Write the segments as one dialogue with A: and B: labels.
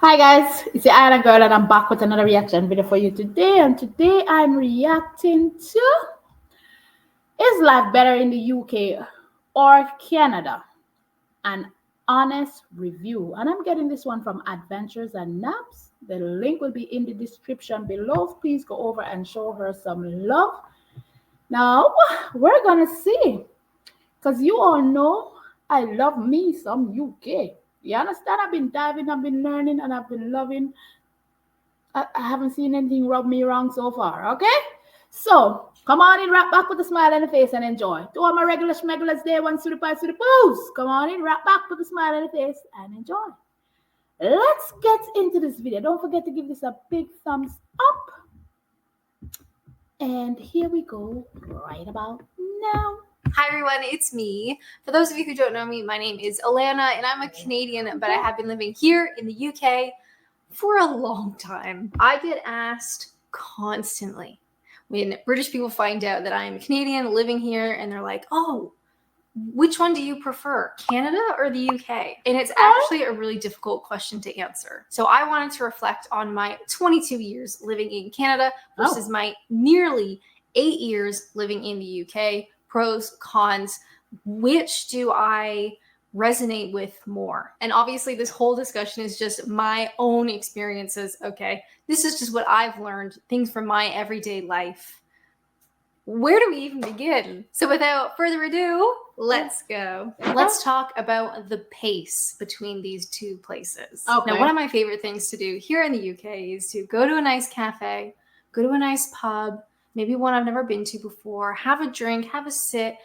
A: Hi guys, it's the Island Girl and I'm back with another reaction video for you today. And today I'm reacting to Is Life Better in the UK or Canada? An honest review. And I'm getting this one from Adventures and Naps. The link will be in the description below. Please go over and show her some love. Now, we're gonna see. Because you all know I love me some UK. You understand? I've been diving, I've been learning, and I've been loving. I haven't seen anything rub me wrong so far, okay? So, come on in, wrap back with a smile on the face and enjoy. To all my regular schmegulars there, one to the pie to the poos. Come on in, wrap back with a smile on the face and enjoy. Let's get into this video. Don't forget to give this a big thumbs up. And here we go right about now.
B: Hi everyone, it's me. For those of you who don't know me, my name is Alana and I'm a Canadian, but I have been living here in the UK for a long time. I get asked constantly when British people find out that I'm Canadian living here and they're like, oh, which one do you prefer, Canada or the UK? And it's actually a really difficult question to answer. So I wanted to reflect on my 22 years living in Canada versus my nearly 8 years living in the UK. Pros, cons, which do I resonate with more? And obviously this whole discussion is just my own experiences, okay? This is just what I've learned, things from my everyday life. Where do we even begin? So without further ado, let's go. Let's talk about the pace between these two places.
A: Okay.
B: Now, one of my favorite things to do here in the UK is to go to a nice cafe, go to a nice pub, maybe one I've never been to before, have a drink, have a sit,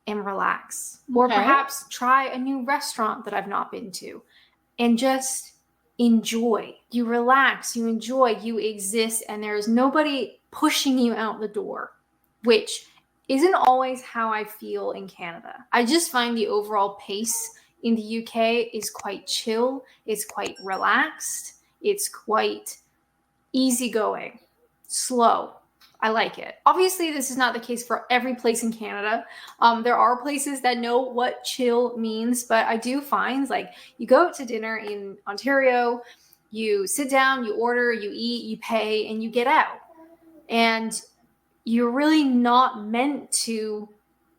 B: and relax. Or perhaps try a new restaurant that I've not been to and just enjoy. You relax, you enjoy, you exist, and there's nobody pushing you out the door, which isn't always how I feel in Canada. I just find the overall pace in the UK is quite chill, it's quite relaxed, it's quite easygoing, slow. I like it. Obviously, this is not the case for every place in Canada. There are places that know what chill means, but I do find like you go out to dinner in Ontario, you sit down, you order, you eat, you pay, and you get out. And you're really not meant to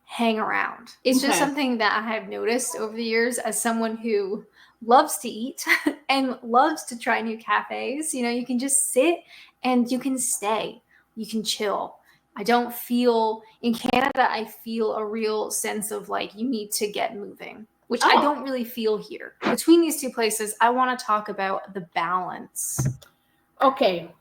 B: hang around. It's just something that I have noticed over the years as someone who loves to eat and loves to try new cafes. You know, you can just sit and you can stay. You can chill. I don't feel, in Canada, I feel a real sense of like you need to get moving, which I don't really feel here. Between these two places, I want to talk about the balance.
A: Okay.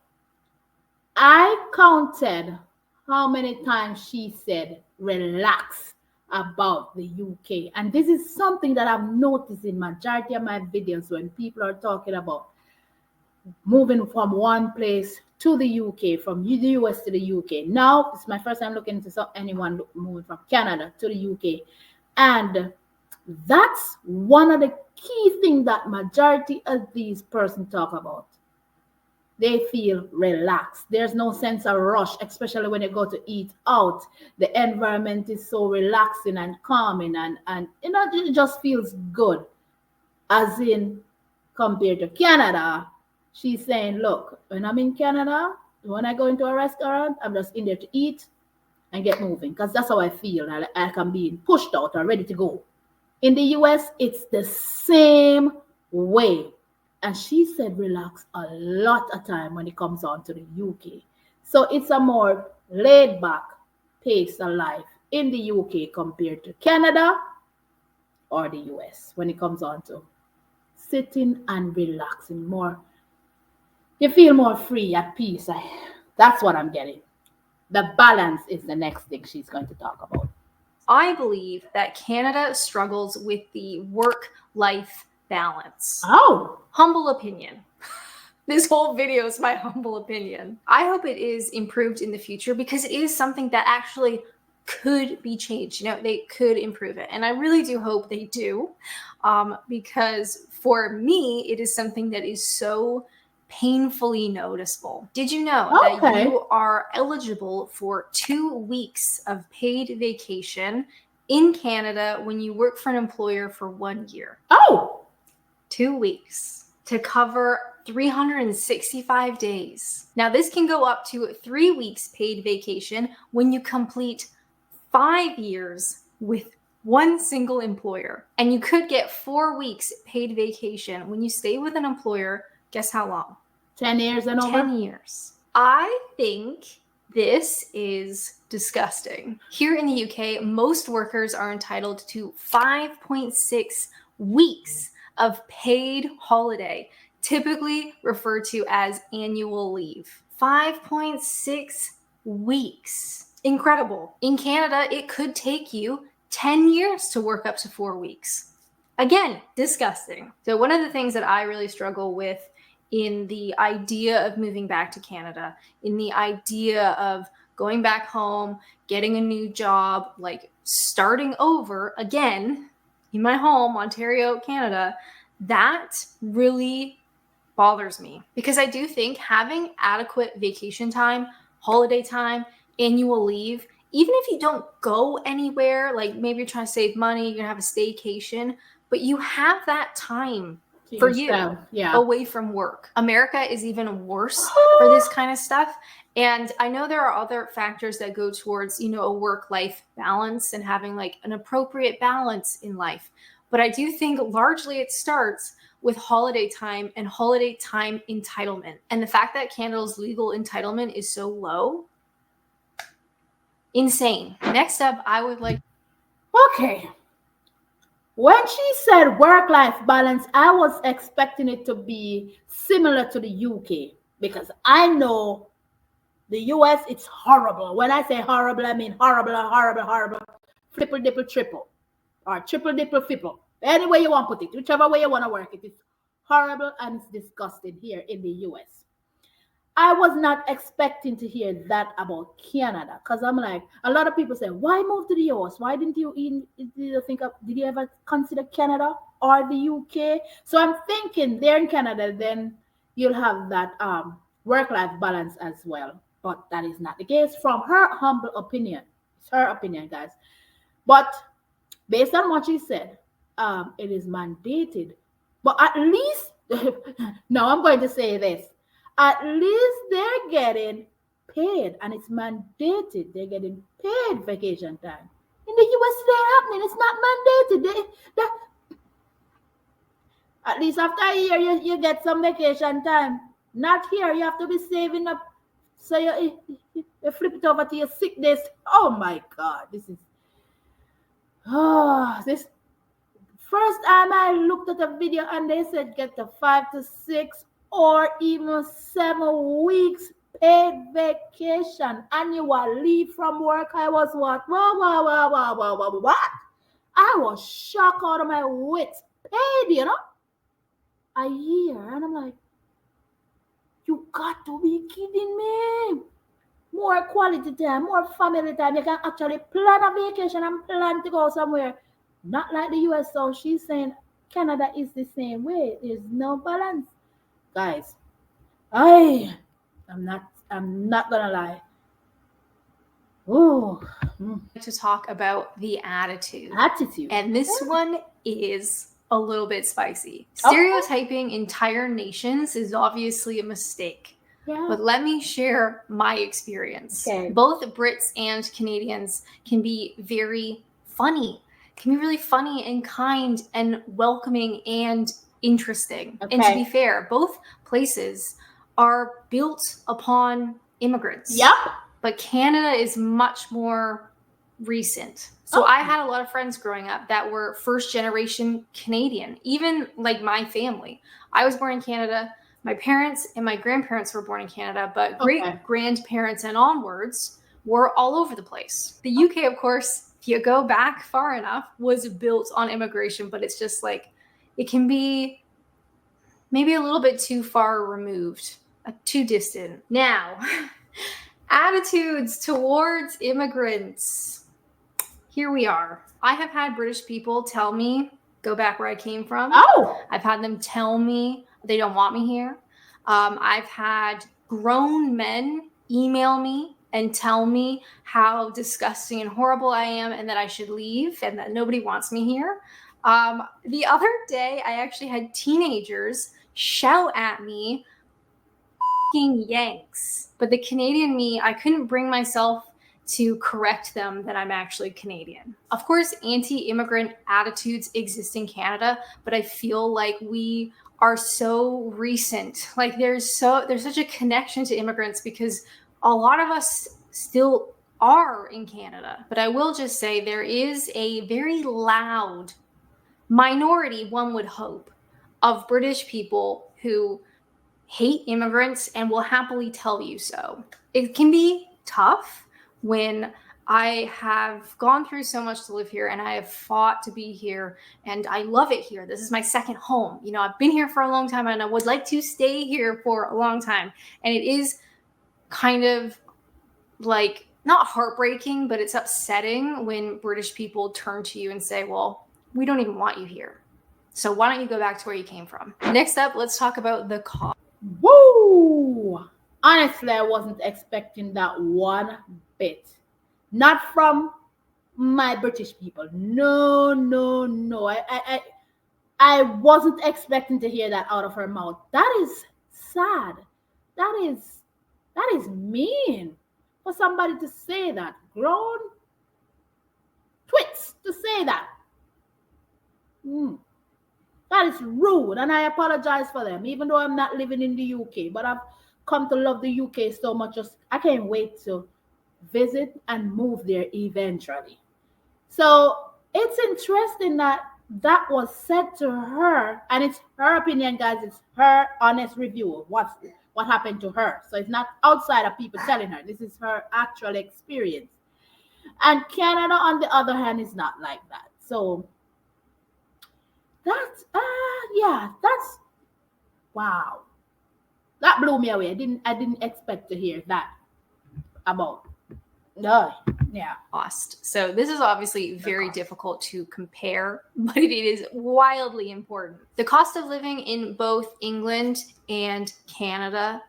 A: I counted how many times she said relax about the UK. And this is something that I've noticed in majority of my videos when people are talking about moving from one place to the UK, from the US to the UK. Now, it's my first time looking into anyone moving from Canada to the UK. And that's one of the key things that majority of these persons talk about. They feel relaxed. There's no sense of rush, especially when you go to eat out. The environment is so relaxing and calming and you know, it just feels good. As in, compared to Canada, she's saying, look, when I'm in Canada, when I go into a restaurant, I'm just in there to eat and get moving. Because that's how I feel. Like I'm being pushed out or ready to go. In the US, it's the same way. And she said relax a lot of time when it comes on to the UK. So it's a more laid back pace of life in the UK compared to Canada or the US when it comes on to sitting and relaxing more. You feel more free, at peace. That's what I'm getting. The balance is the next thing she's going to talk about.
B: I believe that Canada struggles with the work-life balance.
A: Oh.
B: Humble opinion. This whole video is my humble opinion. I hope it is improved in the future because it is something that actually could be changed. You know, they could improve it. And I really do hope they do because for me, it is something that is so painfully noticeable. Did you know that you are eligible for 2 weeks of paid vacation in Canada when you work for an employer for 1 year?
A: Oh.
B: 2 weeks to cover 365 days. Now, this can go up to 3 weeks paid vacation when you complete 5 years with one single employer. And you could get 4 weeks paid vacation when you stay with an employer. Guess how long?
A: 10 years and over?
B: 10 years. I think this is disgusting. Here in the UK, most workers are entitled to 5.6 weeks of paid holiday, typically referred to as annual leave. 5.6 weeks. Incredible. In Canada, it could take you 10 years to work up to 4 weeks. Again, disgusting. So one of the things that I really struggle with in the idea of moving back to Canada, in the idea of going back home, getting a new job, like starting over again in my home, Ontario, Canada, that really bothers me, because I do think having adequate vacation time, holiday time, annual leave, even if you don't go anywhere, like maybe you're trying to save money, you're gonna have a staycation, but you have that time for you away from work. America is even worse for this kind of stuff. And I know there are other factors that go towards, a work-life balance and having like an appropriate balance in life. But I do think largely it starts with holiday time and holiday time entitlement. And the fact that Canada's legal entitlement is so low, insane. Next up, I would like...
A: Okay. When she said work-life balance, I was expecting it to be similar to the UK, because I know the US, it's horrible. When I say horrible, I mean horrible, horrible, horrible, flipple, dipple, triple, or triple, dipple, flipple. Any way you want to put it, whichever way you want to work it, it's horrible and it's disgusting here in the US. I was not expecting to hear that about Canada, because I'm like, a lot of people say, why move to the US? Why did you ever consider Canada or the UK? So I'm thinking there in Canada, then you'll have that work-life balance as well. But that is not the case from her humble opinion. It's her opinion, guys. But based on what she said, it is mandated. But at least, no, I'm going to say this. At least they're getting paid, and it's mandated. They're getting paid vacation time. In the US, it ain't happening. It's not mandated. At least after a year, you get some vacation time. Not here. You have to be saving up. So you flip it over to your sick days. Oh my God, this first time I looked at a video and they said get the 5 to 6 or even 7 weeks paid vacation, annual leave from work. I was what? What? I was shocked out of my wits. Paid, a year. And I'm like, you got to be kidding me. More quality time, more family time. You can actually plan a vacation and plan to go somewhere. Not like the US. So she's saying Canada is the same way. There's no balance. Guys, I'm not gonna lie. Oh,
B: to talk about the attitude. And this one is a little bit spicy. Stereotyping entire nations is obviously a mistake.
A: Yeah.
B: But let me share my experience.
A: Okay.
B: Both Brits and Canadians can be very funny, can be really funny and kind and welcoming and interesting.
A: Okay.
B: And to be fair, both places are built upon immigrants.
A: Yep.
B: But Canada is much more recent. So I had a lot of friends growing up that were first generation Canadian, even like my family. I was born in Canada. My parents and my grandparents were born in Canada, but great grandparents and onwards were all over the place. The UK, of course, if you go back far enough, was built on immigration, but it's just like, it can be maybe a little bit too far removed, too distant. Now, attitudes towards immigrants. Here we are. I have had British people tell me, go back where I came from.
A: Oh.
B: I've had them tell me they don't want me here. I've had grown men email me and tell me how disgusting and horrible I am and that I should leave and that nobody wants me here. The other day, I actually had teenagers shout at me, Yanks. But the Canadian me, I couldn't bring myself to correct them that I'm actually Canadian. Of course, anti-immigrant attitudes exist in Canada, but I feel like we are so recent. Like there's such a connection to immigrants because a lot of us still are in Canada. But I will just say there is a very loud minority, one would hope, of British people who hate immigrants and will happily tell you so. It can be tough when I have gone through so much to live here and I have fought to be here and I love it here. This is my second home. You know, I've been here for a long time and I would like to stay here for a long time. And it is kind of like not heartbreaking, but it's upsetting when British people turn to you and say, well, we don't even want you here. So why don't you go back to where you came from? Next up, let's talk about the cost.
A: Woo! Honestly, I wasn't expecting that one bit. Not from my British people. No, no, no. I wasn't expecting to hear that out of her mouth. That is sad. That is mean for somebody to say that. Grown twits to say that. That is rude, and I apologize for them, even though I'm not living in the UK. But I've come to love the UK so much. Just I can't wait to visit and move there eventually. So it's interesting that that was said to her, and it's her opinion, guys. It's her honest review of what happened to her. So it's not outside of people telling her. This is her actual experience. And Canada, on the other hand, is not like that. So that's that's wow. That blew me away. I didn't expect to hear that about no. Yeah.
B: Cost. So this is obviously very difficult to compare, but it is wildly important. The cost of living in both England and Canada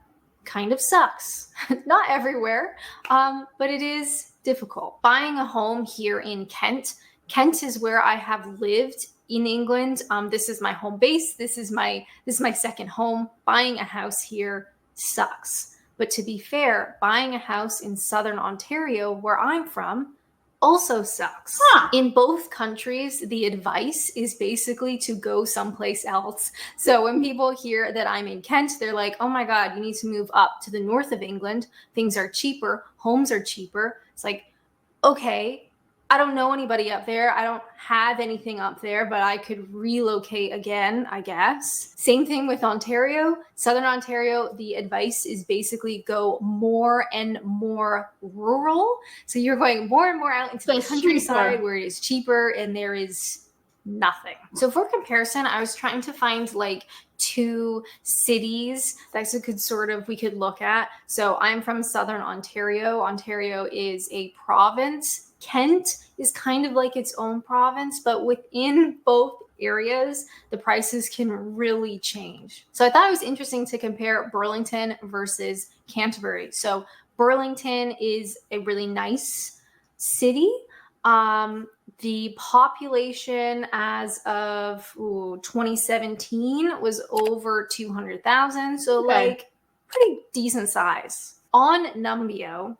B: kind of sucks. Not everywhere, but it is difficult. Buying a home here in Kent. Kent is where I have lived in England. This is my home base. This is my second home. Buying a house here sucks. But to be fair, buying a house in Southern Ontario, where I'm from, also sucks. In both countries, the advice is basically to go someplace else. So when people hear that I'm in Kent, they're like, oh my God, you need to move up to the north of England. Things are cheaper. Homes are cheaper. It's like, okay, I don't know anybody up there. I don't have anything up there, but I could relocate again, I guess. Same thing with Ontario. Southern Ontario, the advice is basically go more and more rural. So you're going more and more out into the countryside where it is cheaper and there is nothing. So for comparison, I was trying to find like 2 cities that we could look at. So I'm from Southern Ontario. Ontario is a province. Kent is kind of like its own province, but within both areas, the prices can really change. So I thought it was interesting to compare Burlington versus Canterbury. So Burlington is a really nice city. The population as of 2017 was over 200,000. So like pretty decent size. On Numbeo,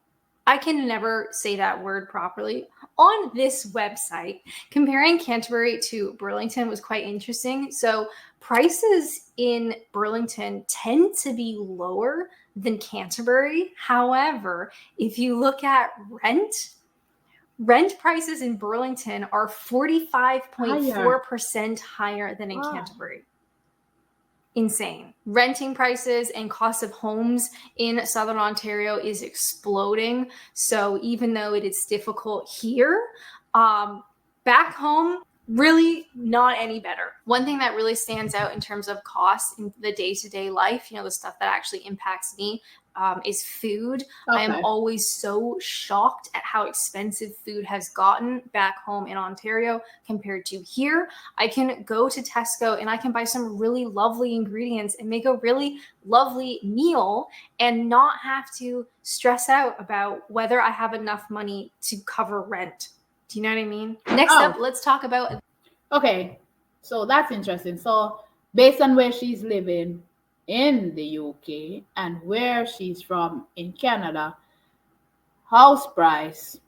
B: I can never say that word properly. On this website, comparing Canterbury to Burlington was quite interesting. So prices in Burlington tend to be lower than Canterbury. However, if you look at rent prices in Burlington are 45.4% higher than in Canterbury. Insane. Renting prices and cost of homes in Southern Ontario is exploding. So even though it is difficult here, back home, really not any better. One thing that really stands out in terms of cost in the day-to-day life, the stuff that actually impacts me, is food. I am always so shocked at how expensive food has gotten back home in Ontario compared to here. I can go to Tesco and I can buy some really lovely ingredients and make a really lovely meal and not have to stress out about whether I have enough money to cover rent. Do you know what I mean? Next up, let's talk about...
A: Okay, so that's interesting. So based on where she's living in the UK and where she's from in Canada, house price,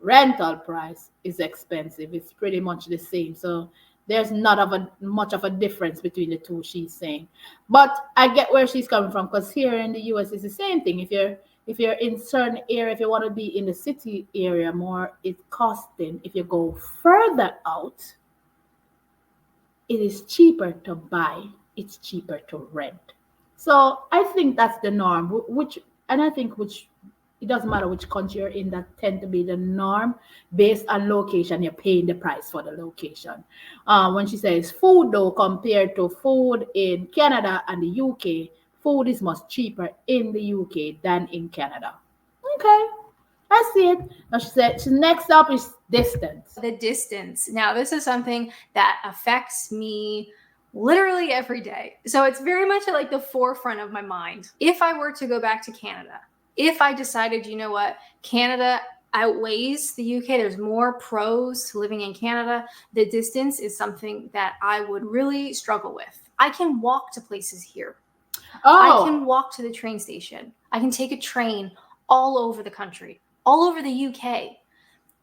A: rental price is expensive. It's pretty much the same. So there's not of a much of a difference between the two, she's saying. But I get where she's coming from, because here in the US it's the same thing. If you're in certain area, if you want to be in the city area more, it's costing. If you go further out, it is cheaper to buy, it's cheaper to rent. So I think that's the norm, which, and I think which, it doesn't matter which country you're in, that tend to be the norm. Based on location, you're paying the price for the location. When she says food, though, compared to food in Canada and the UK, food is much cheaper in the UK than in Canada. Okay, I see it. Now she said, next up is distance.
B: The distance. Now, this is something that affects me literally every day. So it's very much at like the forefront of my mind. If I were to go back to Canada, if I decided, you know what, Canada outweighs the UK, there's more pros to living in Canada, the distance is something that I would really struggle with. I can walk to places here. I can walk to the train station. I can take a train all over the country, all over the UK.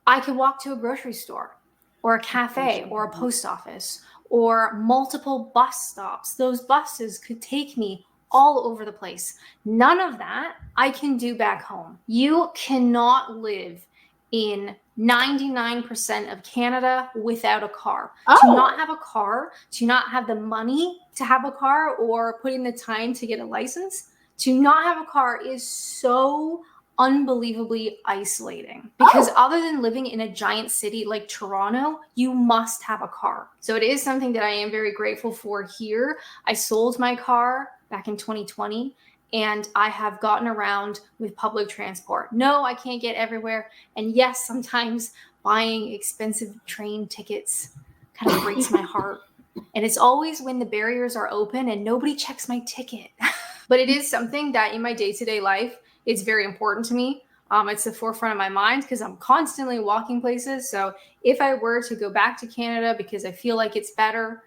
B: I could walk to a grocery store or a cafe or a post office or multiple bus stops. Those buses could take me all over the place. None of that I can do back home. You cannot live in 99% of Canada without a car. To not have a car, to not have the money to have a car or put in the time to get a license, to not have a car is so unbelievably isolating, because other than living in a giant city like Toronto, you must have a car. So it is something that I am very grateful for here. I sold my car back in 2020 and I have gotten around with public transport. No, I can't get everywhere. And yes, sometimes buying expensive train tickets kind of breaks my heart. And it's always when the barriers are open and nobody checks my ticket. But it is something that in my day-to-day life, it's very important to me. It's the forefront of my mind because I'm constantly walking places. So if I were to go back to Canada because I feel like it's better,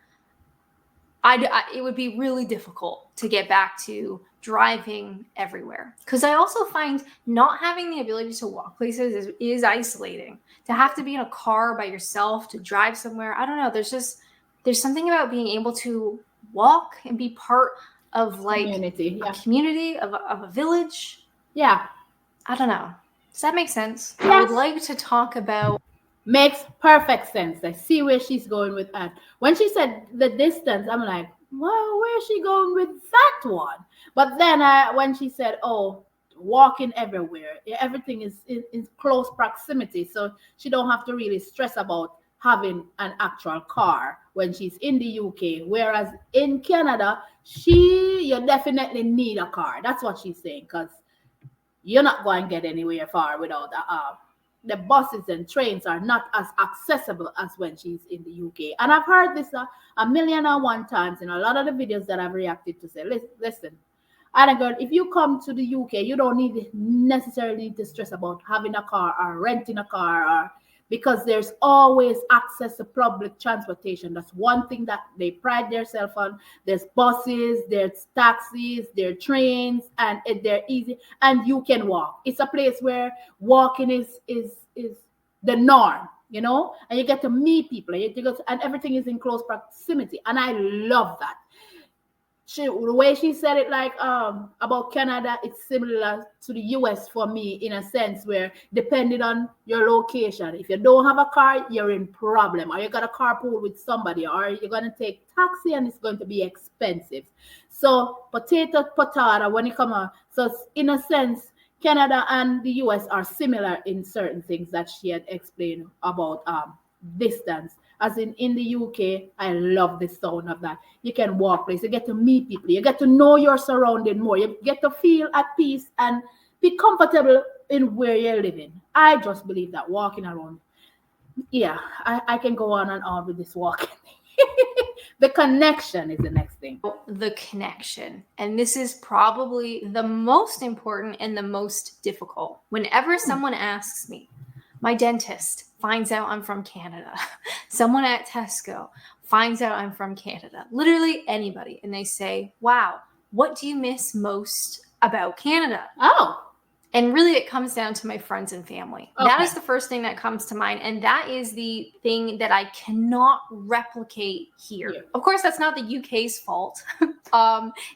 B: it would be really difficult to get back to driving everywhere. Because I also find not having the ability to walk places is isolating. To have to be in a car by yourself to drive somewhere, I don't know. There's something about being able to walk and be part of like
A: community,
B: a community of a village.
A: Yeah.
B: I don't know. Does that make sense?
A: Yes.
B: I would like to talk about...
A: Makes perfect sense. I see where she's going with that. When she said the distance, I'm like, well, where's she going with that one? But then when she said, walking everywhere, everything is in close proximity. So she don't have to really stress about having an actual car when she's in the UK. Whereas in Canada, you definitely need a car. That's what she's saying, because you're not going to get anywhere far without the buses and trains are not as accessible as when she's in the UK. And I've heard this a million and one times in a lot of the videos that I've reacted to. Say, listen, Anna girl, if you come to the UK, you don't necessarily need to stress about having a car or renting a car, because there's always access to public transportation. That's one thing that they pride themselves on. There's buses, there's taxis, there's trains, and they're easy, and you can walk. It's a place where walking is the norm, and you get to meet people, and everything is in close proximity, and I love that. The way she said it, like about Canada, it's similar to the US for me in a sense where, depending on your location, if you don't have a car, you're in problem, or you got a carpool with somebody, or you're going to take taxi and it's going to be expensive. So potato when it comes on. So in a sense, Canada and the US are similar in certain things that she had explained about distance. As in the UK, I love the sound of that. You can walk places, you get to meet people, you get to know your surrounding more, you get to feel at peace and be comfortable in where you're living. I just believe that walking around, I can go on and on with this walking. The connection is the next thing.
B: The connection. And this is probably the most important and the most difficult. Whenever someone asks me, my dentist, finds out I'm from Canada. Someone at Tesco finds out I'm from Canada. Literally anybody. And they say, wow, what do you miss most about Canada?
A: Oh.
B: And really, it comes down to my friends and family. Okay. That is the first thing that comes to mind. And that is the thing that I cannot replicate here. Yeah. Of course, that's not the UK's fault.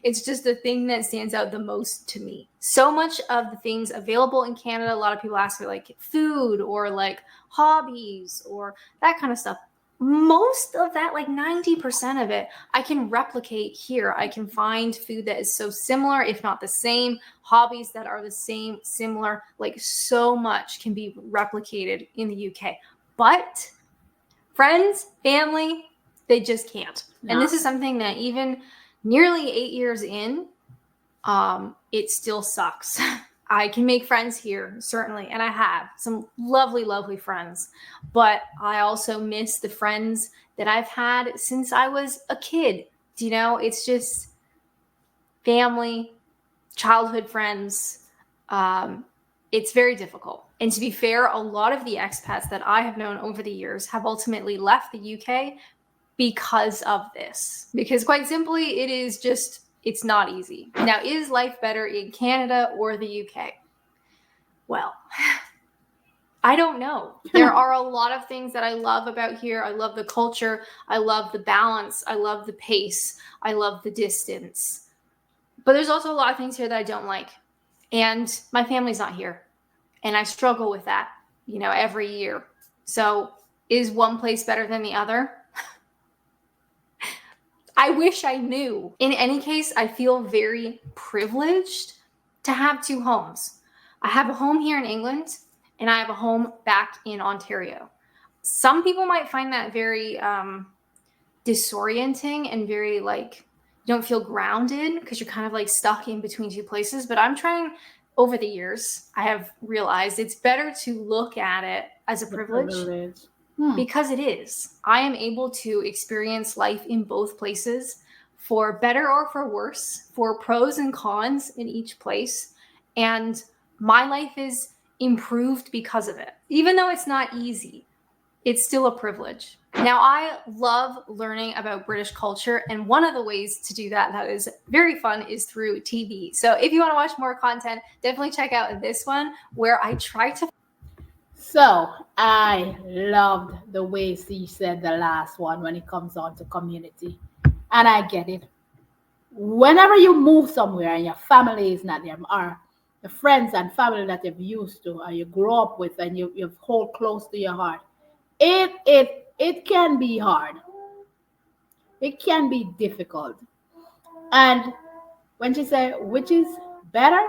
B: It's just the thing that stands out the most to me. So much of the things available in Canada, a lot of people ask for like food or like hobbies or that kind of stuff. Most of that, like 90% of it, I can replicate here. I can find food that is so similar, if not the same, hobbies that are the same, similar, like so much can be replicated in the UK. But friends, family, they just can't. No. And this is something that even nearly 8 years in, it still sucks. I can make friends here, certainly, and I have some lovely, lovely friends, but I also miss the friends that I've had since I was a kid. You know, it's just family, childhood friends. It's very difficult. And to be fair, a lot of the expats that I have known over the years have ultimately left the UK because of this. Because quite simply, it is just, it's not easy. Now, is life better in Canada or the UK? Well, I don't know. There are a lot of things that I love about here. I love the culture. I love the balance. I love the pace. I love the distance. But there's also a lot of things here that I don't like. And my family's not here. And I struggle with that, you know, every year. So is one place better than the other? I wish I knew. In any case, I feel very privileged to have two homes. I have a home here in England and I have a home back in Ontario. Some people might find that very disorienting and very like, you don't feel grounded because you're kind of like stuck in between two places. But I'm trying, over the years, I have realized it's better to look at it as a privilege. Because it is. I am able to experience life in both places for better or for worse, for pros and cons in each place. And my life is improved because of it. Even though it's not easy, it's still a privilege. Now, I love learning about British culture, and one of the ways to do that that is very fun is through TV. So if you want to watch more content, definitely check out this one where I try to...
A: So I loved the way she said the last one when it comes on to community. And I get it. Whenever you move somewhere and your family is not there, or the friends and family that you've used to or you grew up with and you hold close to your heart, it can be hard. It can be difficult. And when she said which is better,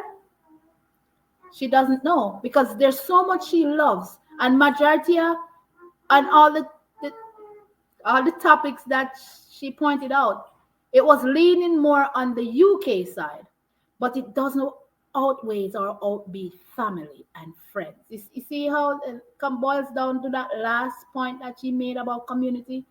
A: she doesn't know because there's so much she loves, and majority of and all the topics that she pointed out, it was leaning more on the UK side, but it doesn't outweigh or outbe family and friends. You see how it boils down to that last point that she made about community,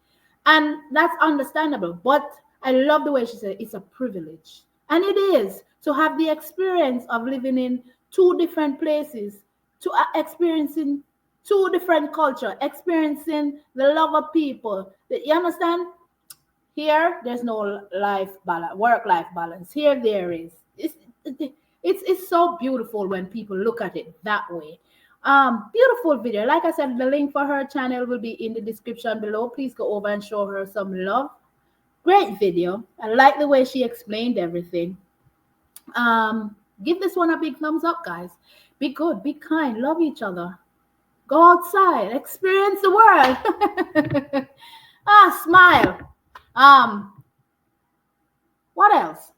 A: and that's understandable. But I love the way she said it's a privilege, and it is to have the experience of living in two different places, to experiencing two different culture, experiencing the love of people. You understand? Here, there's no life balance, work-life balance. Here, there is. It's so beautiful when people look at it that way. Beautiful video. Like I said, the link for her channel will be in the description below. Please go over and show her some love. Great video. I like the way she explained everything. Give this one a big thumbs up, guys. Be good, be kind, love each other. Go outside, experience the world. Smile. What else?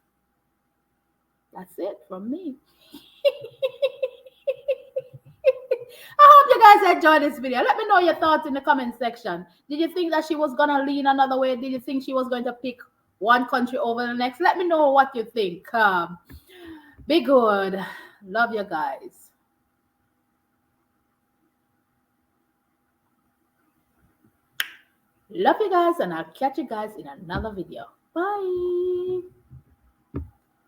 A: That's it from me. I hope you guys enjoyed this video. Let me know your thoughts in the comment section. Did you think that she was going to lean another way? Did you think she was going to pick one country over the next? Let me know what you think. Be good. Love you guys. Love you guys, and I'll catch you guys in another video. Bye.